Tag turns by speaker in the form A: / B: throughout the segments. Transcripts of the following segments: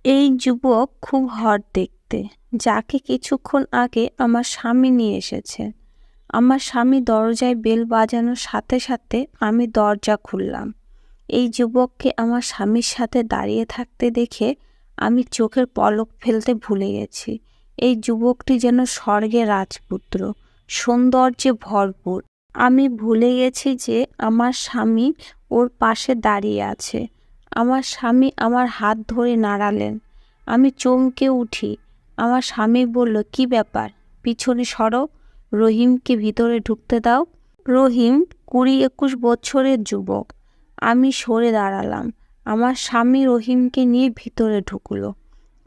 A: এই যুবক খুব হট দেখতে, যাকে কিছুক্ষণ আগে আমার স্বামী নিয়ে এসেছে। আমার স্বামী দরজায় বেল বাজানোর সাথে সাথে আমি দরজা খুললাম। এই যুবককে আমার স্বামীর সাথে দাঁড়িয়ে থাকতে দেখে আমি চোখের পলক ফেলতে ভুলে গেছি। এই যুবকটি যেন স্বর্গের রাজপুত্র, সৌন্দর্যে ভরপুর। আমি ভুলে গেছি যে আমার স্বামী ওর পাশে দাঁড়িয়ে আছে। আমার স্বামী আমার হাত ধরে নাড়ালেন। আমি চমকে উঠি। আমার স্বামী বলল, কি ব্যাপার, পিছনে সরো, রহিমকে ভিতরে ঢুকতে দাও। রহিম 20-21 বছরের যুবক। আমি সরে দাঁড়ালাম। আমার স্বামী রহিমকে নিয়ে ভিতরে ঢুকলো।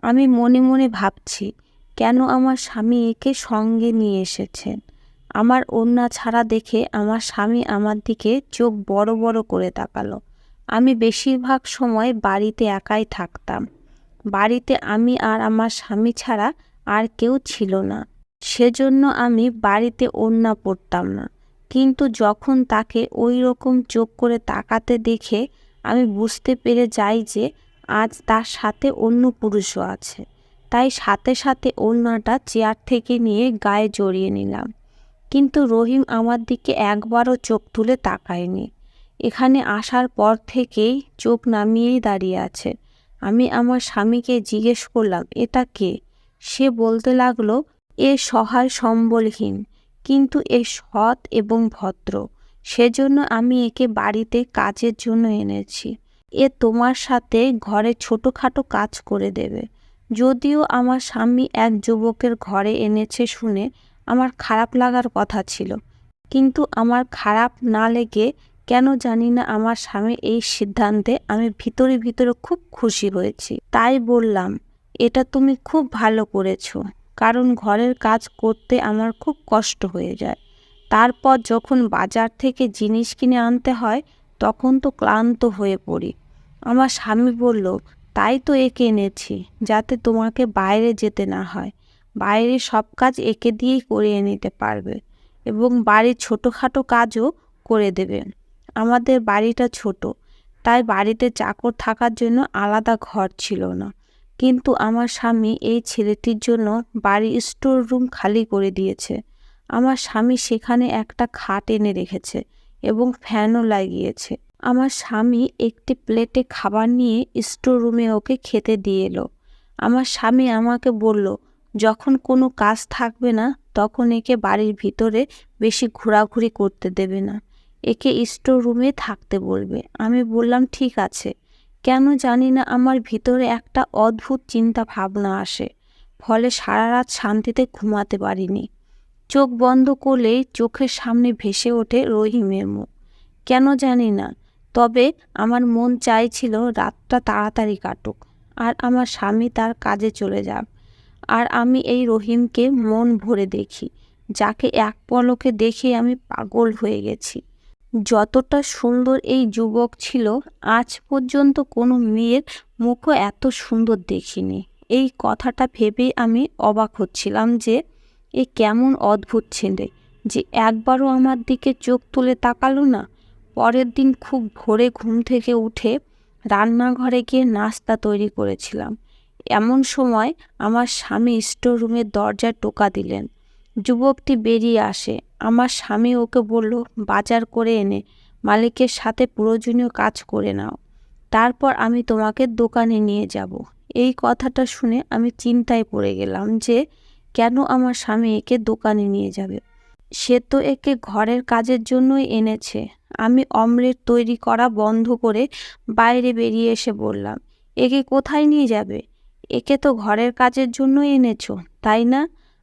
A: আমি মনে মনে ভাবছি, কেন আমার স্বামী একে সঙ্গে নিয়ে এসেছেন। আমার ওড়না ছাড়া দেখে আমার স্বামী আমার দিকে চোখ বড় বড় করে তাকালো। আমি বেশিরভাগ সময় বাড়িতে একাই থাকতাম। বাড়িতে আমি আর আমার স্বামী ছাড়া আর কেউ ছিল না। সেজন্য আমি বাড়িতে ওড়না পরতাম না। কিন্তু যখন তাকে ওই রকম চোখ করে তাকাতে দেখে আমি বুঝতে পেরে যাই যে আজ তার সাথে অন্য পুরুষও আছে। তাই সাথে সাথে ওড়নাটা চেয়ার থেকে নিয়ে গায়ে জড়িয়ে নিলাম। কিন্তু রহিম আমার দিকে একবারও চোখ তুলে তাকায়নি। এখানে আসার পর থেকেই চোখ নামিয়েই দাঁড়িয়ে আছে। আমি আমার স্বামীকে জিজ্ঞেস করলাম, এটা কে? সে বলতে লাগলো, এ সহায় সম্বলহীন, কিন্তু এ সৎ এবং ভদ্র। সেজন্য আমি একে বাড়িতে কাজের জন্য এনেছি। এ তোমার সাথে ঘরে ছোটোখাটো কাজ করে দেবে। যদিও আমার স্বামী এক যুবকের ঘরে এনেছে শুনে আমার খারাপ লাগার কথা ছিল, কিন্তু আমার খারাপ না লেগে কেন জানি না আমার স্বামীর এই সিদ্ধান্তে আমি ভিতরে ভিতরে খুব খুশি হয়েছি। তাই বললাম, এটা তুমি খুব ভালো করেছো, কারণ ঘরের কাজ করতে আমার খুব কষ্ট হয়ে যায়। তারপর যখন বাজার থেকে জিনিস কিনে আনতে হয় তখন তো ক্লান্ত হয়ে পড়ি। আমার স্বামী বলল, তাই তো একে এনেছি, যাতে তোমাকে বাইরে যেতে না হয়। বাইরে সব কাজ একে দিয়েই করিয়ে নিতে পারবে এবং বাড়ির ছোটোখাটো কাজও করে দেবে। আমাদের বাড়িটা ছোট, তাই বাড়িতে চাকর থাকার জন্য আলাদা ঘর ছিল না। কিন্তু আমার স্বামী এই ছেলেটির জন্য বাড়ির স্টোর রুম খালি করে দিয়েছে। আমার স্বামী সেখানে একটা খাট এনে রেখেছে এবং ফ্যানও লাগিয়েছে। আমার স্বামী একটি প্লেটে খাবার নিয়ে স্টোর রুমে ওকে খেতে দিয়ে এলো। আমার স্বামী আমাকে বলল, যখন কোনো কাজ থাকবে না তখন একে বাড়ির ভিতরে বেশি ঘোরাঘুরি করতে দেবে না, একে স্টোর রুমে থাকতে বলবে। আমি বললাম, ঠিক আছে। কেন জানি না আমার ভিতরে একটা অদ্ভুত চিন্তা ভাবনা আসে, ফলে সারা রাত শান্তিতে ঘুমাতে পারিনি। চোখ বন্ধ করলেই চোখের সামনে ভেসে ওঠে রহিমের মুখ। কেন জানি না, তবে আমার মন চাইছিল রাতটা তাড়াতাড়ি কাটুক আর আমার স্বামী তার কাজে চলে যাক, আর আমি এই রহিমকে মন ভরে দেখি, যাকে এক পলকে দেখে আমি পাগল হয়ে গেছি। যতটা সুন্দর এই যুবক ছিল, আজ পর্যন্ত কোনো মেয়ের মুখও এত সুন্দর দেখিনি। এই কথাটা ভেবেই আমি অবাক হচ্ছিলাম যে এ কেমন অদ্ভুত ছেলে, যে একবারও আমার দিকে চোখ তুলে তাকালো না। পরের দিন খুব ভোরে ঘুম থেকে উঠে রান্নাঘরে গিয়ে নাস্তা তৈরি করেছিলাম। এমন সময় আমার স্বামী স্টোর রুমের দরজায় টোকা দিলেন। যুবকটি বেরিয়ে আসে। আমার স্বামী ওকে বলল, বাজার করে এনে মালিকের সাথে প্রয়োজনীয় কাজ করে নাও, তারপর আমি তোমাকে দোকানে নিয়ে যাব। এই কথাটা শুনে আমি চিন্তায় পড়ে গেলাম যে কেন আমার স্বামী একে দোকানে নিয়ে যাবে। সে তো একে ঘরের কাজের জন্যই এনেছে। আমি অমলেট তৈরি করা বন্ধ করে বাইরে বেরিয়ে এসে বললাম, একে কোথায় নিয়ে যাবে? একে তো ঘরের কাজের জন্যই এনেছো, তাই না?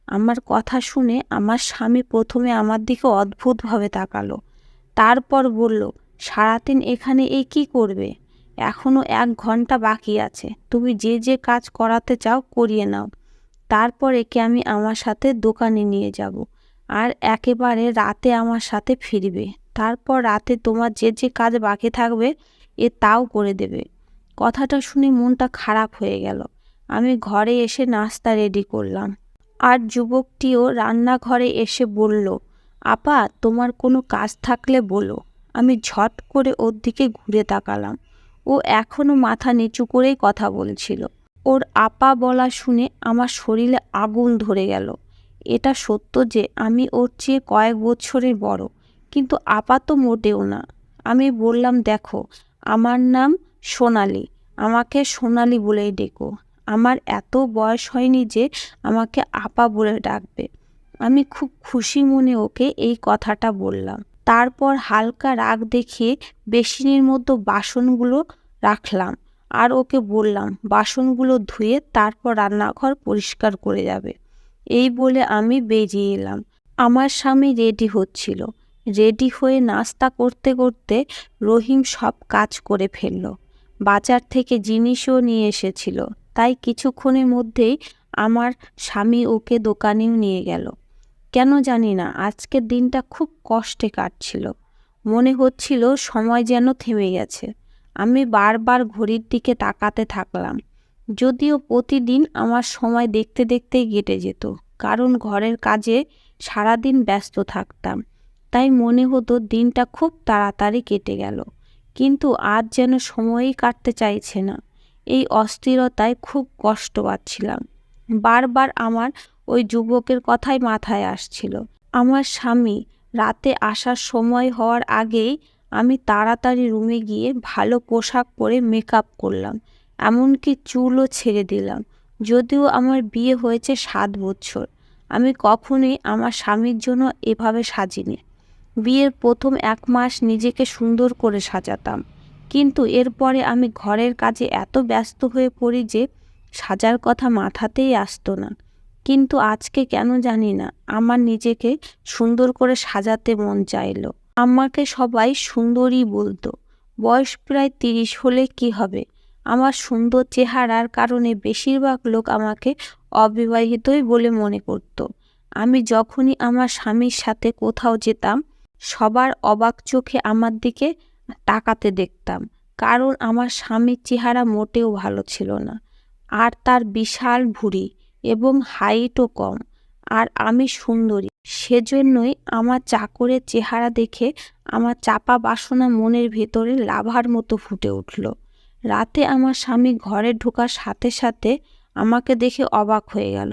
A: আমার কথা শুনে আমার স্বামী প্রথমে আমার দিকে অদ্ভুতভাবে তাকালো, তারপর বলল, সারাদিন এখানে এ কী করবে? এখনো 1 ঘন্টা বাকি আছে, তুমি যে যে কাজ করাতে চাও করিয়ে নাও, তারপর একে আমি আমার সাথে দোকানে নিয়ে যাব, আর একেবারে রাতে আমার সাথে ফিরবে। তারপর রাতে তোমার যে যে কাজ বাকি থাকবে এ তাও করে দেবে। কথাটা শুনে মনটা খারাপ হয়ে গেল। আমি ঘরে এসে নাস্তা রেডি করলাম, আর যুবকটিও রান্নাঘরে এসে বলল, আপা, তোমার কোনো কাজ থাকলে বলো। আমি ঝট করে ওর দিকে ঘুরে তাকালাম। ও এখনো মাথা নিচু করেই কথা বলছিল। ওর আপা বলা শুনে আমার শরীরে আগুন ধরে গেল। এটা সত্য যে আমি ওর চেয়ে কয়েক বছরের বড়, কিন্তু আপা তো মোটেও না। আমি বললাম, দেখো, আমার নাম সোনালি, আমাকে সোনালি বলেই ডেকো। আমার এত বয়স হয়নি যে আমাকে আপা বলে ডাকবে। আমি খুব খুশি মনে ওকে এই কথাটা বললাম। তারপর হালকা রাগ দেখিয়ে বেসিনের মধ্যে বাসনগুলো রাখলাম আর ওকে বললাম বাসনগুলো ধুয়ে তারপর রান্নাঘর পরিষ্কার করে যাবে। এই বলে আমি বেরিয়ে এলাম। আমার স্বামী রেডি হচ্ছিল। রেডি হয়ে নাস্তা করতে করতে রহিম সব কাজ করে ফেলল। বাজার থেকে জিনিসও নিয়ে এসেছিল, তাই কিছুক্ষণের মধ্যেই আমার স্বামী ওকে দোকানেও নিয়ে গেল। কেন জানি না আজকের দিনটা খুব কষ্টে কাটছিল। মনে হচ্ছিল সময় যেন থেমে গেছে। আমি বারবার ঘড়ির দিকে তাকাতে থাকলাম। যদিও প্রতিদিন আমার সময় দেখতে দেখতেই কেটে যেত, কারণ ঘরের কাজে সারাদিন ব্যস্ত থাকতাম। তাই মনে হতো দিনটা খুব তাড়াতাড়ি কেটে গেল, কিন্তু আজ যেন সময়ই কাটতে চাইছে না। এই অস্থিরতায় খুব কষ্ট পাচ্ছিলাম। বারবার আমার ওই যুবকের কথাই মাথায় আসছিল। আমার স্বামী রাতে আসার সময় হওয়ার আগেই আমি তাড়াতাড়ি রুমে গিয়ে ভালো পোশাক পরে মেকআপ করলাম, এমনকি চুলও ছেড়ে দিলাম। যদিও আমার বিয়ে হয়েছে 7 বছর, আমি কখনোই আমার স্বামীর জন্য এভাবে সাজিনি। বিয়ের প্রথম 1 মাস নিজেকে সুন্দর করে সাজাতাম, কিন্তু এরপরে আমি ঘরের কাজে এত ব্যস্ত হয়ে পড়ি যে সাজার কথা মাথাতেই আসতো না। কিন্তু আজকে কেন জানি না আমার নিজেকে সুন্দর করে সাজাতে মন চাইলো। আমাকে সবাই সুন্দরী বলতো। বয়স প্রায় 30 হলে কি হবে, আমার সুন্দর চেহারার কারণে বেশিরভাগ লোক আমাকে অবিবাহিতই বলে মনে করত। আমি যখনই আমার স্বামীর সাথে কোথাও যেতাম, সবার অবাক চোখে আমার দিকে তাকাতে দেখতাম, কারণ আমার স্বামীর চেহারা মোটেও ভালো ছিল না। আর তার বিশাল ভুঁড়ি এবং হাইটও কম, আর আমি সুন্দরী। সেজন্যই আমার চাকরের চেহারা দেখে আমার চাপা বাসনা মনের ভেতরে লাভার মতো ফুটে উঠল। রাতে আমার স্বামী ঘরে ঢোকার সাথে সাথে আমাকে দেখে অবাক হয়ে গেল,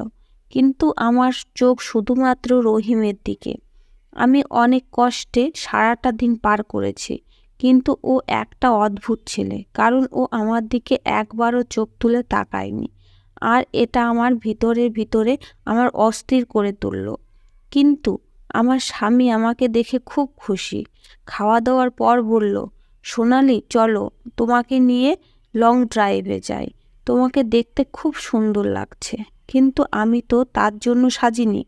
A: কিন্তু আমার চোখ শুধুমাত্র রহিমের দিকে। আমি অনেক কষ্টে সারাটা দিন পার করেছি, কিন্তু ও একটা অদ্ভুত ছেলে, কারণ ও আমার দিকে একবারও চোখ তুলে তাকায়নি। আর এটা আমার ভিতরে আমার অস্থির করে তুলল। কিন্তু আমার স্বামী আমাকে দেখে খুব খুশি। খাওয়া দাওয়ার পর বলল, সোনালি, চলো তোমাকে নিয়ে লং ড্রাইভে যাই, তোমাকে দেখতে খুব সুন্দর লাগছে। কিন্তু আমি তো তার জন্য সাজিনি।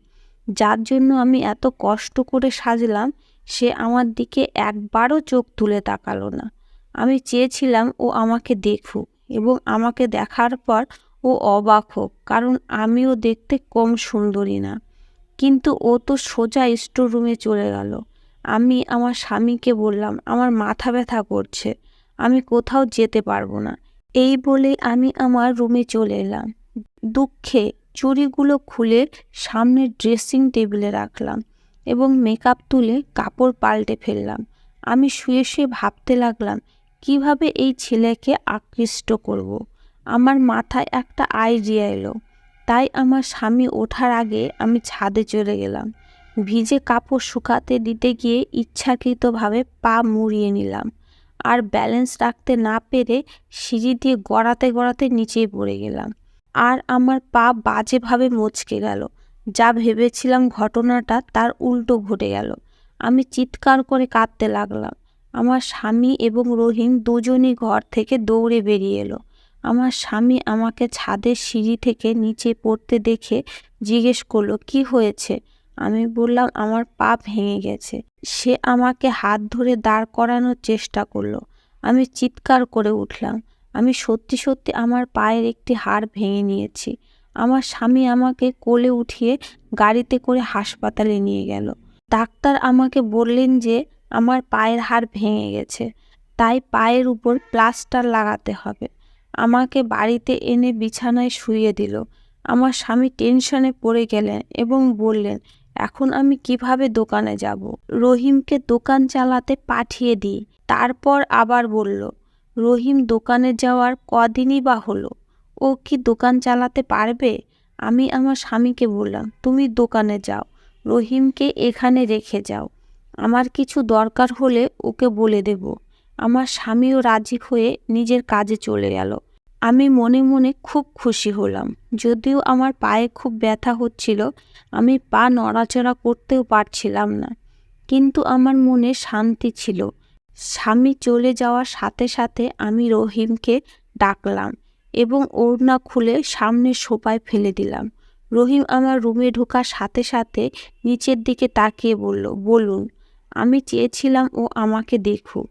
A: যার জন্য আমি এত কষ্ট করে সাজলাম, সে আমার দিকে একবারও চোখ তুলে তাকালো না। আমি চেয়েছিলাম ও আমাকে দেখুক এবং আমাকে দেখার পর ও অবাক হোক, কারণ আমিও দেখতে কম সুন্দরী না। কিন্তু ও তো সোজা স্টোর রুমে চলে গেল। আমি আমার স্বামীকে বললাম, আমার মাথা ব্যথা করছে, আমি কোথাও যেতে পারবো না। এই বলে আমি আমার রুমে চলে এলাম। দুঃখে চুড়িগুলো খুলে সামনের ড্রেসিং টেবিলে রাখলাম এবং মেকআপ তুলে কাপড় পাল্টে ফেললাম। আমি শুয়ে শুয়ে ভাবতে লাগলাম কিভাবে এই ছেলেকে আকৃষ্ট করব। আমার মাথায় একটা আইডিয়া এলো। তাই আমার স্বামী ওঠার আগে আমি ছাদে চলে গেলাম। ভিজে কাপড় শুকাতে দিতে গিয়ে ইচ্ছাকৃতভাবে পা মুড়িয়ে নিলাম, আর ব্যালেন্স রাখতে না পেরে সিঁড়ি দিয়ে গড়াতে গড়াতে নিচেই পড়ে গেলাম। আর আমার পা বাজেভাবে মচকে গেল। যা ভেবেছিলাম ঘটনাটা তার উল্টো ঘটে গেল। আমি চিৎকার করে কাঁদতে লাগলাম। আমার স্বামী এবং রহিম দুজনই ঘর থেকে দৌড়ে বেরিয়ে এলো। আমার স্বামী আমাকে ছাদের সিঁড়ি থেকে নিচে পড়তে দেখে জিজ্ঞেস করলো, কি হয়েছে? আমি বললাম, আমার পা ভেঙে গেছে। সে আমাকে হাত ধরে দাঁড় করানোর চেষ্টা করলো। আমি চিৎকার করে উঠলাম, আমি সত্যি সত্যি আমার পায়ের একটি হাড় ভেঙে নিয়েছি। আমার স্বামী আমাকে কোলে উঠিয়ে গাড়িতে করে হাসপাতালে নিয়ে গেল। ডাক্তার আমাকে বললেন যে আমার পায়ের হাড় ভেঙে গেছে, তাই পায়ের উপর প্লাস্টার লাগাতে হবে। আমাকে বাড়িতে এনে বিছানায় শুইয়ে দিল। আমার স্বামী টেনশনে পড়ে গেলেন এবং বললেন, এখন আমি কিভাবে দোকানে যাব? রহিমকে দোকান চালাতে পাঠিয়ে দিই। তারপর আবার বলল, রহিম দোকানে যাওয়ার কদিনই বা হলো, ও ও কি দোকান চালাতে পারবে? আমি আমার স্বামীকে বললাম, তুমি দোকানে যাও, রহিমকে এখানে রেখে যাও। আমার কিছু দরকার হলে ওকে বলে দেব। আমার স্বামীও রাজি হয়ে নিজের কাজে চলে গেল। আমি মনে মনে খুব খুশি হলাম। যদিও আমার পায়ে খুব ব্যথা হচ্ছিল, আমি পা নড়াচড়া করতেও পারছিলাম না, কিন্তু আমার মনে শান্তি ছিল। স্বামী চলে যাওয়ার সাথে সাথে আমি রহিমকে ডাকলাম এবং ওড়না খুলে সামনের সোফায় ফেলে দিলাম। রহিম আমার রুমে ঢোকার সাথে সাথে নিচের দিকে তাকিয়ে বলল, বলুন। আমি চেয়েছিলাম ও আমাকে দেখুক,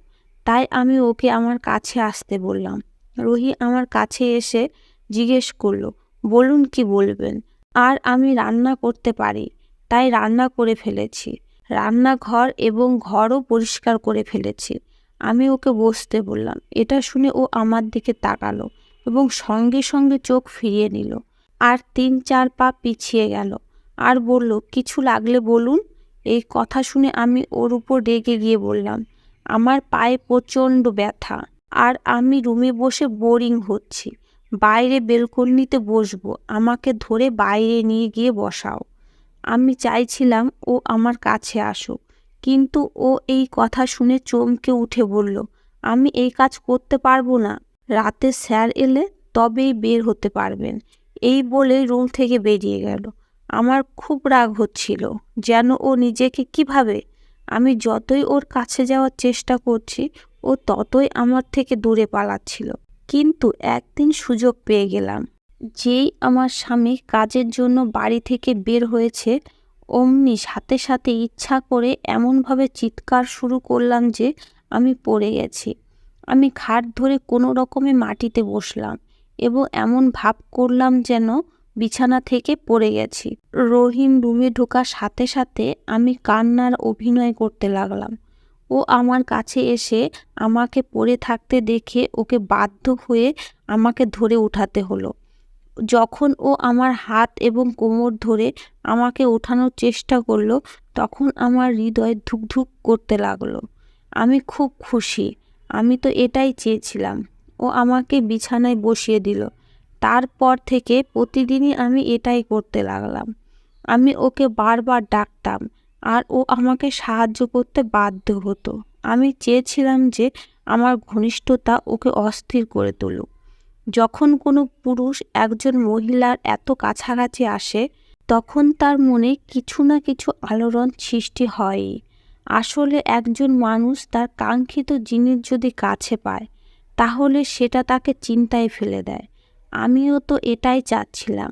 A: তাই আমি ওকে আমার কাছে আসতে বললাম। রহিম আমার কাছে এসে জিজ্ঞেস করলো, বলুন কি বলবেন। আর আমি রান্না করতে পারি, তাই রান্না করে ফেলেছি। রান্নাঘর এবং ঘরও পরিষ্কার করে ফেলেছি। আমি ওকে বসতে বললাম। এটা শুনে ও আমার দিকে তাকালো এবং সঙ্গে সঙ্গে চোখ ফিরিয়ে নিল আর ৩-৪ পা পিছিয়ে গেল আর বলল, কিছু লাগলে বলুন। এই কথা শুনে আমি ওর উপর রেগে গিয়ে বললাম, আমার পায়ে প্রচণ্ড ব্যথা আর আমি রুমে বসে বোরিং হচ্ছি। বাইরে বেলকনিতে বসবো, আমাকে ধরে বাইরে নিয়ে গিয়ে বসাও। আমি চাইছিলাম ও আমার কাছে আসুক, কিন্তু ও এই কথা শুনে চমকে উঠে বলল, আমি এই কাজ করতে পারবো না। রাতে স্যার এলে তবেই বের হতে পারবেন। এই বলে রুম থেকে বেরিয়ে গেল। আমার খুব রাগ হচ্ছিল, যেন ও নিজেকে কিভাবে। আমি যতই ওর কাছে যাওয়ার চেষ্টা করছি, ও ততই আমার থেকে দূরে পালাচ্ছিল। কিন্তু একদিন সুযোগ পেয়ে গেলাম। যেই আমার স্বামী কাজের জন্য বাড়ি থেকে বের হয়েছে, অমনি সাথে সাথে ইচ্ছা করে এমনভাবে চিৎকার শুরু করলাম যে আমি পড়ে গেছি। আমি খাট ধরে কোনো রকমে মাটিতে বসলাম এবং এমন ভাব করলাম যেন বিছানা থেকে পড়ে গেছি। রহিম রুমে ঢোকার সাথে সাথে আমি কান্নার অভিনয় করতে লাগলাম। ও আমার কাছে এসে আমাকে পড়ে থাকতে দেখে ওকে বাধ্য হয়ে আমাকে ধরে উঠাতে হলো। যখন ও আমার হাত এবং কোমর ধরে আমাকে ওঠানোর চেষ্টা করলো, তখন আমার হৃদয় ধুকধুক করতে লাগলো। আমি খুব খুশি, আমি তো এটাই চেয়েছিলাম। ও আমাকে বিছানায় বসিয়ে দিল। তারপর থেকে প্রতিদিনই আমি এটাই করতে লাগলাম। আমি ওকে বারবার ডাকতাম আর ও আমাকে সাহায্য করতে বাধ্য হতো। আমি চেয়েছিলাম যে আমার ঘনিষ্ঠতা ওকে অস্থির করে তুলুক। যখন কোনো পুরুষ একজন মহিলার এত কাছাকাছি আসে, তখন তার মনে কিছু না কিছু আলোড়ন সৃষ্টি হয়ই। আসলে একজন মানুষ তার কাঙ্ক্ষিত জিনিস যদি কাছে পায়, তাহলে সেটা তাকে চিন্তায় ফেলে দেয়। আমিও তো এটাই চাচ্ছিলাম।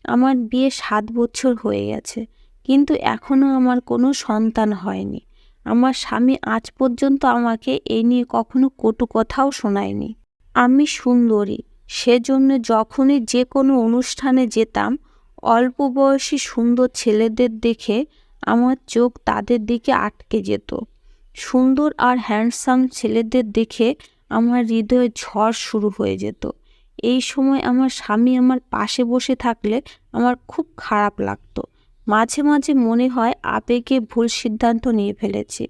A: আমার বিয়ে ৭ বছর হয়ে গেছে, কিন্তু এখনও আমার কোনো সন্তান হয়নি। আমার স্বামী আজ পর্যন্ত আমাকে এই নিয়ে কখনো কটু কথাও শোনায়নি। আমি সুন্দরী, সেজন্য যখনই যে কোনো অনুষ্ঠানে যেতাম, অল্প বয়সী সুন্দর ছেলেদের দেখে আমার চোখ তাদের দিকে আটকে যেত। সুন্দর আর হ্যান্ডসাম ছেলেদের দেখে আমার হৃদয়ে ঝড় শুরু হয়ে যেত। এই সময় আমার স্বামী আমার পাশে বসে থাকলে আমার খুব খারাপ লাগতো। মাঝে মাঝে মনে হয় আবেগে ভুল সিদ্ধান্ত নিয়ে ফেলেছি।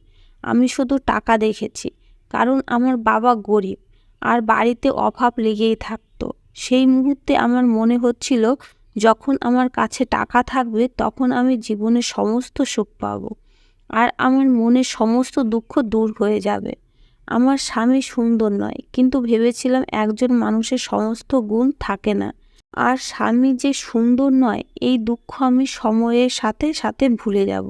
A: আমি শুধু টাকা দেখেছি, কারণ আমার বাবা গরিব আর বাড়িতে অভাব লেগেই থাকতো। সেই মুহূর্তে আমার মনে হচ্ছিল, যখন আমার কাছে টাকা থাকবে তখন আমি জীবনের সমস্ত সুখ পাবো আর আমার মনের সমস্ত দুঃখ দূর হয়ে যাবে। আমার স্বামী সুন্দর নয়, কিন্তু ভেবেছিলাম একজন মানুষের সমস্ত গুণ থাকে না। আর স্বামী যে সুন্দর নয়, এই দুঃখ আমি সময়ের সাথে সাথে ভুলে যাব।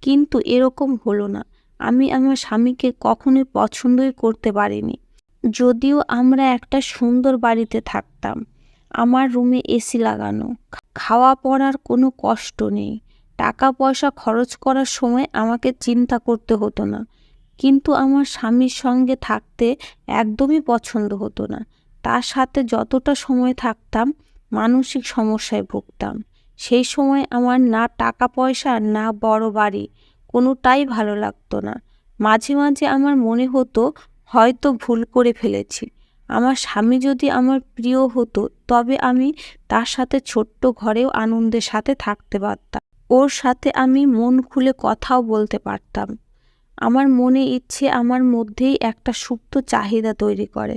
A: কিন্তু এরকম হলো না। আমি আমার স্বামীকে কখনোই পছন্দই করতে পারিনি। যদিও আমরা একটা সুন্দর বাড়িতে থাকতাম, আমার রুমে এসি লাগানো, খাওয়া পড়ার কোনো কষ্ট নেই, টাকা পয়সা খরচ করার সময় আমাকে চিন্তা করতে হতো না, কিন্তু আমার স্বামীর সঙ্গে থাকতে একদমই পছন্দ হতো না। তার সাথে যতটা সময় থাকতাম, মানসিক সমস্যায় ভুগতাম। সেই সময় আমার না টাকা পয়সা না বড় বাড়ি, কোনোটাই ভালো লাগতো না। মাঝে মাঝে আমার মনে হতো হয়তো ভুল করে ফেলেছি। আমার স্বামী যদি আমার প্রিয় হতো, তবে আমি তার সাথে ছোট্ট ঘরেও আনন্দের সাথে থাকতে পারতাম। ওর সাথে আমি মন খুলে কথাও বলতে পারতাম। আমার মনে ইচ্ছে আমার মধ্যেই একটা সুপ্ত চাহিদা তৈরি করে।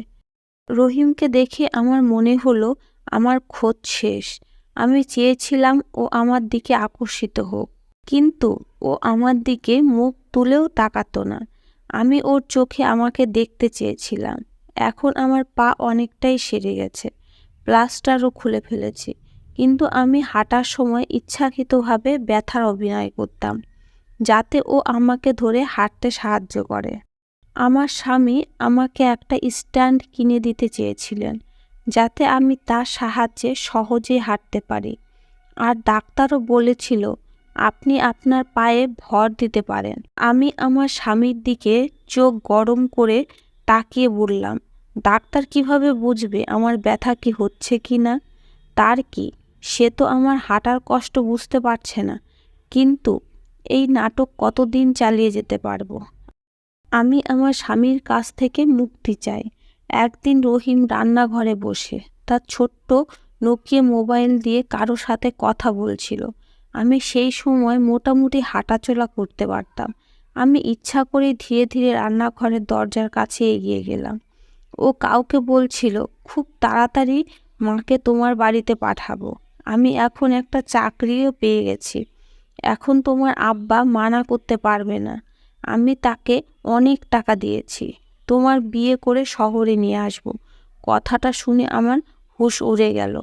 A: রহিমকে দেখে আমার মনে হলো আমার খোঁজ শেষ। আমি চেয়েছিলাম ও আমার দিকে আকর্ষিত হোক, কিন্তু ও আমার দিকে মুখ তুলেও তাকাতো না। আমি ওর চোখে আমাকে দেখতে চেয়েছিলাম। এখন আমার পা অনেকটাই সেরে গেছে, প্লাস্টারও খুলে ফেলেছি, কিন্তু আমি হাঁটার সময় ইচ্ছাকৃতভাবে ব্যথার অভিনয় করতাম, যাতে ও আমাকে ধরে হাঁটতে সাহায্য করে। আমার স্বামী আমাকে একটা স্ট্যান্ড কিনে দিতে চেয়েছিলেন, যাতে আমি তার সাহায্যে সহজেই হাঁটতে পারি। আর ডাক্তারও বলেছিল আপনি আপনার পায়ে ভর দিতে পারেন। আমি আমার স্বামীর দিকে চোখ গরম করে তাকিয়ে বললাম, ডাক্তার কিভাবে বুঝবে আমার ব্যথা কি হচ্ছে কি না? তার কি, সে তো আমার হাঁটার কষ্ট বুঝতে পারছে না। কিন্তু এই নাটক কতদিন চালিয়ে যেতে পারবো? আমি আমার স্বামীর কাছ থেকে মুক্তি চাই। একদিন রহিম রান্নাঘরে বসে তার ছোট্ট নোকিয়া মোবাইল দিয়ে কারো সাথে কথা বলছিল। আমি সেই সময় মোটামুটি হাঁটাচলা করতে পারতাম। আমি ইচ্ছা করে ধীরে ধীরে রান্নাঘরের দরজার কাছে এগিয়ে গেলাম। ও কাউকে বলছিল, খুব তাড়াতাড়ি মাকে তোমার বাড়িতে পাঠাবো। আমি এখন একটা চাকরিও পেয়ে গেছি। এখন তোমার আব্বা মানা করতে পারবে না। আমি তাকে অনেক টাকা দিয়েছি। তোমার বিয়ে করে শহরে নিয়ে আসব। কথাটা শুনে আমার হুঁশ উড়ে গেল।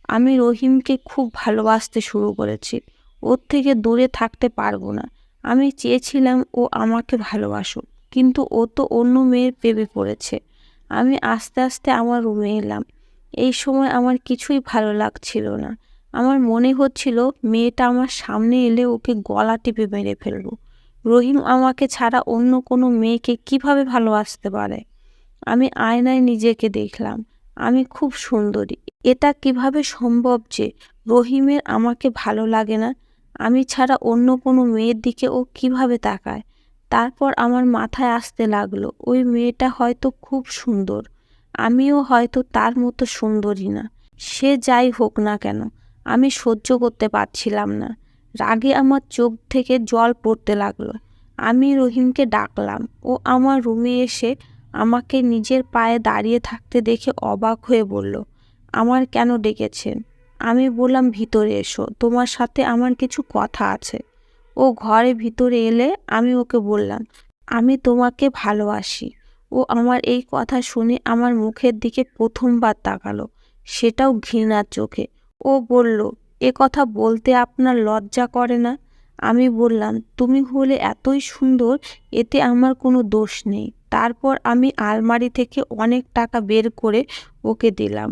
A: আমি রহিমকে খুব ভালোবাসতে শুরু করেছি। ওর থেকে দূরে থাকতে পারবো না। আমি চেয়েছিলাম ও আমাকে ভালোবাসুক, কিন্তু ও তো অন্য মেয়ের প্রেমে পড়েছে। আমি আস্তে আস্তে আমার রুমে এলাম। এই সময় আমার কিছুই ভালো লাগছিল না। আমার মনে হচ্ছিল মেয়েটা আমার সামনে এলে ওকে গলা টিপে মেরে ফেলবো। রহিম আমাকে ছাড়া অন্য কোনো মেয়েকে কিভাবে ভালোবাসতে পারে? আমি আয়নায় নিজেকে দেখলাম। আমি খুব সুন্দরী। এটা কিভাবে সম্ভব যে রহিমের আমাকে ভালো লাগে না? আমি ছাড়া অন্য কোনো মেয়ের দিকে ও কিভাবে তাকায়? তারপর আমার মাথায় আসতে লাগলো, ওই মেয়েটা হয়তো খুব সুন্দর। আমিও হয়তো তার মতো সুন্দরী না। সে যাই হোক না কেন, আমি সহ্য করতে পারছিলাম না। রাগে আমার চোখ থেকে জল পড়তে লাগলো। আমি রহিমকে ডাকলাম। ও আমার রুমে এসে আমাকে নিজের পায়ে দাঁড়িয়ে থাকতে দেখে অবাক হয়ে বলল, আমার কেন ডেকেছেন? আমি বললাম, ভিতরে এসো, তোমার সাথে আমার কিছু কথা আছে। ও ঘরে ভিতরে এলে আমি ওকে বললাম, আমি তোমাকে ভালোবাসি। ও আমার এই কথা শুনে আমার মুখের দিকে প্রথমবার তাকালো, সেটাও ঘৃণার চোখে। ও বলল, এ কথা বলতে আপনার লজ্জা করে না? আমি বললাম, তুমি হলে এতই সুন্দর, এতে আমার কোনো দোষ নেই। তারপর আমি আলমারি থেকে অনেক টাকা বের করে ওকে দিলাম।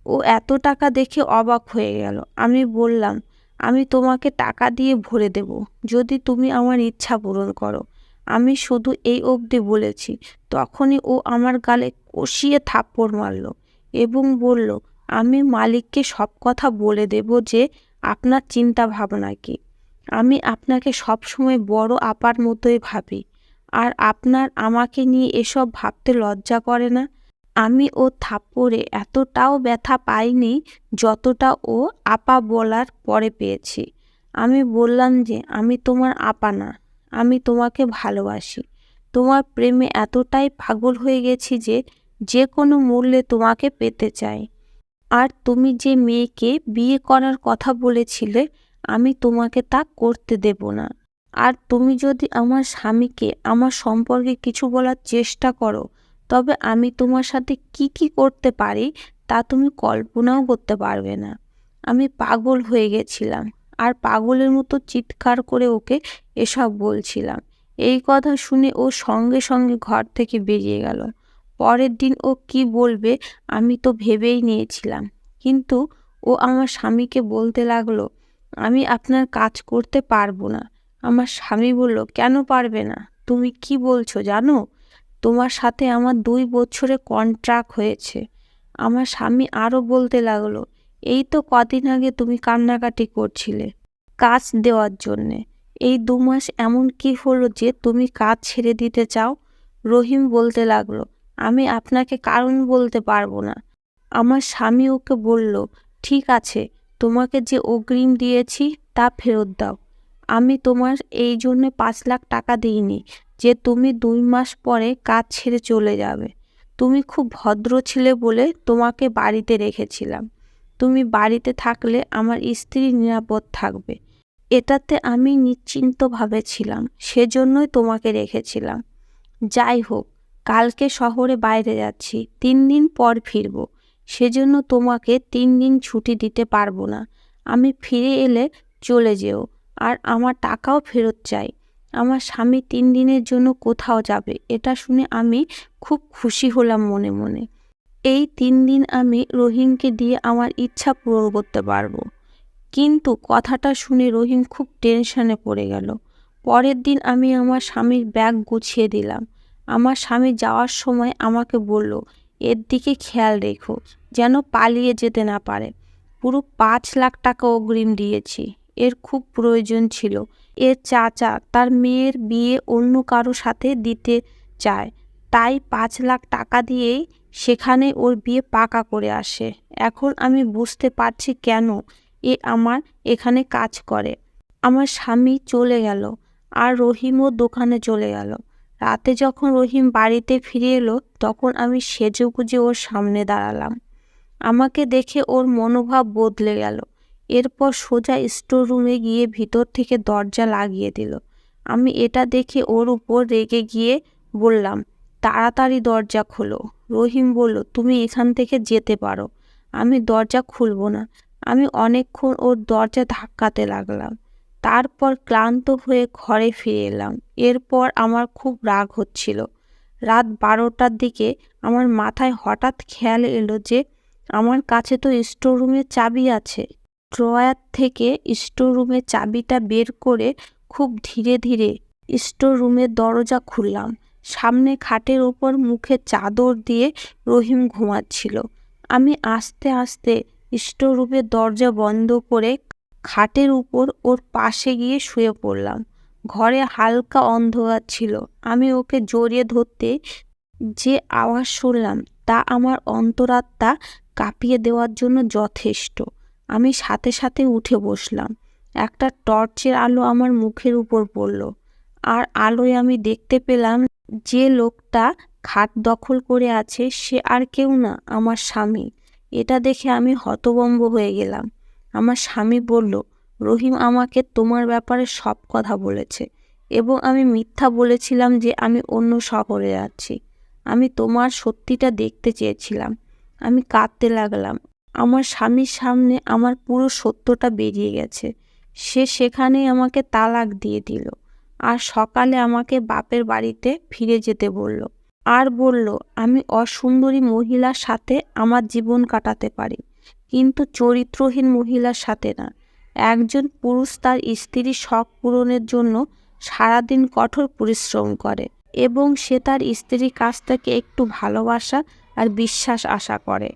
A: ও এত টাকা দেখে অবাক হয়ে গেল। আমি বললাম, আমি তোমাকে টাকা দিয়ে ভরে দেব, যদি তুমি আমার ইচ্ছা পূরণ করো। আমি শুধু এই অবধি বলেছি, তখনই ও আমার গালে কষিয়ে থাপ্পড় মারল এবং বলল, আমি মালিককে সব কথা বলে দেব যে আপনার চিন্তা ভাবনা কি। আমি আপনাকে সবসময় বড় আপার মতোই ভাবি, আর আপনার আমাকে নিয়ে এসব ভাবতে লজ্জা করে না? আমি ও থাপ্পড়ে এতটাও ব্যথা পাইনি যতটা ও আপা বলার পরে পেয়েছি। আমি বললাম যে আমি তোমার আপা না, আমি তোমাকে ভালোবাসি। তোমার প্রেমে এতটাই পাগল হয়ে গেছি যে যে কোনো মূল্যে তোমাকে পেতে চাই। আর তুমি যে মেয়েকে বিয়ে করার কথা বলেছিলে, আমি তোমাকে তা করতে দেব না। আর তুমি যদি আমার স্বামীকে আমার সম্পর্কে কিছু বলার চেষ্টা করো, তবে আমি তোমার সাথে কি কি করতে পারি তা তুমি কল্পনাও করতে পারবে না। আমি পাগল হয়ে গেছিলাম, আর পাগলের মতো চিৎকার করে ওকে এসব বলছিলাম। এই কথা শুনে ও সঙ্গে সঙ্গে ঘর থেকে বেরিয়ে গেল। পরের দিন ও কি বলবে আমি তো ভেবেই নিয়েছিলাম, কিন্তু ও আমার স্বামীকে বলতে লাগলো, আমি আপনার কাজ করতে পারবো না। আমার স্বামী বলল, কেন পারবে না? তুমি কি বলছো জানো? তোমার সাথে আমার 2 বছরে কন্ট্রাক্ট হয়েছে। আমার স্বামী আরও বলতে লাগলো, এই তো কদিন আগে তুমি কান্নাকাটি করছিলে কাজ দেওয়ার জন্যে। এই 2 মাস এমন কি হলো যে তুমি কাজ ছেড়ে দিতে চাও? রহিম বলতে লাগলো, আমি আপনাকে কারণ বলতে পারবো না। আমার স্বামী ওকে বলল, ঠিক আছে, তোমাকে যে অগ্রিম দিয়েছি তা ফেরত দাও। আমি তোমার এই জন্যে 5 লাখ টাকা দিইনি যে তুমি 2 মাস পরে কাজ ছেড়ে চলে যাবে। তুমি খুব ভদ্র ছিলে বলে তোমাকে বাড়িতে রেখেছিলাম। তুমি বাড়িতে থাকলে আমার স্ত্রী নিরাপদ থাকবে। এটাতে আমি নিশ্চিন্তভাবে ছিলাম, সেজন্যই তোমাকে রেখেছিলাম। যাই হোক, কালকে শহরে বাইরে যাচ্ছি, 3 দিন পর ফিরব, সেজন্য তোমাকে 3 দিন ছুটি দিতে পারবো না। আমি ফিরে এলে চলে যেও, আর আমার টাকাও ফেরত চাই। আমার স্বামী 3 দিনের জন্য কোথাও যাবে, এটা শুনে আমি খুব খুশি হলাম মনে মনে। এই 3 দিন আমি রহিমকে দিয়ে আমার ইচ্ছা পূরণ করতে পারবো। কিন্তু কথাটা শুনে রহিম খুব টেনশনে পড়ে গেল। পরের দিন আমি আমার স্বামীর ব্যাগ গুছিয়ে দিলাম। আমার স্বামী যাওয়ার সময় আমাকে বলল, এর দিকে খেয়াল রেখো, যেন পালিয়ে যেতে না পারে। পুরো 5 লাখ টাকা অগ্রিম দিয়েছি, এর খুব প্রয়োজন ছিল। এর চাচা তার মেয়ের বিয়ে অন্য কারো সাথে দিতে চায়, তাই 5 লাখ টাকা দিয়েই সেখানে ওর বিয়ে পাকা করে আসে। এখন আমি বুঝতে পারছি কেন এ আমার এখানে কাজ করে। আমার স্বামী চলে গেল, আর রহিমও দোকানে চলে গেল। রাতে যখন রহিম বাড়িতে ফিরে এলো, তখন আমি সেজেগুজে ওর সামনে দাঁড়ালাম। আমাকে দেখে ওর মনোভাব বদলে গেল। এরপর সোজা স্টোর রুমে গিয়ে ভিতর থেকে দরজা লাগিয়ে দিল। আমি এটা দেখে ওর উপর রেগে গিয়ে বললাম, তাড়াতাড়ি দরজা খোলো। রহিম বলল, তুমি এখান থেকে যেতে পারো। আমি দরজা খুলবো না। আমি অনেকক্ষণ ওর দরজা ধাক্কাতে লাগলাম। তারপর ক্লান্ত হয়ে ঘরে ফিরে এলাম। এরপর আমার খুব রাগ হচ্ছিল। রাত 12টার দিকে আমার মাথায় হঠাৎ খেয়াল এলো যে আমার কাছে তো স্টোর রুমের চাবি আছে। ড্রয়ার থেকে স্টোর রুমের চাবিটা বের করে খুব ধীরে ধীরে স্টোর রুমের দরজা খুললাম। সামনে খাটের ওপর মুখে চাদর দিয়ে রহিম ঘুমাচ্ছিল। আমি আস্তে আস্তে স্টোর রুমের দরজা বন্ধ করে খাটের উপর ওর পাশে গিয়ে শুয়ে পড়লাম। ঘরে হালকা অন্ধকার ছিল। আমি ওকে জড়িয়ে ধরতে যে আওয়াজ শুনলাম তা আমার অন্তরাত্মা কাঁপিয়ে দেওয়ার জন্য যথেষ্ট। আমি সাথে সাথে উঠে বসলাম। একটা টর্চের আলো আমার মুখের উপর পড়ল, আর আলোয় আমি দেখতে পেলাম যে লোকটা খাট দখল করে আছে সে আর কেউ না, আমার স্বামী। এটা দেখে আমি হতভম্ব হয়ে গেলাম। আমার স্বামী বলল, রহিম আমাকে তোমার ব্যাপারে সব কথা বলেছে, এবং আমি মিথ্যা বলেছিলাম যে আমি অন্য শহরে যাচ্ছি। আমি তোমার সত্যিটা দেখতে চেয়েছিলাম। আমি কাঁদতে লাগলাম। আমার স্বামীর সামনে আমার পুরো সত্যটা বেরিয়ে গেছে। সে সেখানেই আমাকে তালাক দিয়ে দিল, আর সকালে আমাকে বাপের বাড়িতে ফিরে যেতে বলল, আর বলল আমি অসুন্দরী মহিলার সাথে আমার জীবন কাটাতে পারি, কিন্তু চরিত্রহীন মহিলার সাথে না। একজন পুরুষ তার স্ত্রীর শখ পূরণের জন্য সারাদিন কঠোর পরিশ্রম করে, এবং সে তার স্ত্রীর কাছ থেকে একটু ভালোবাসা আর বিশ্বাস আশা করে।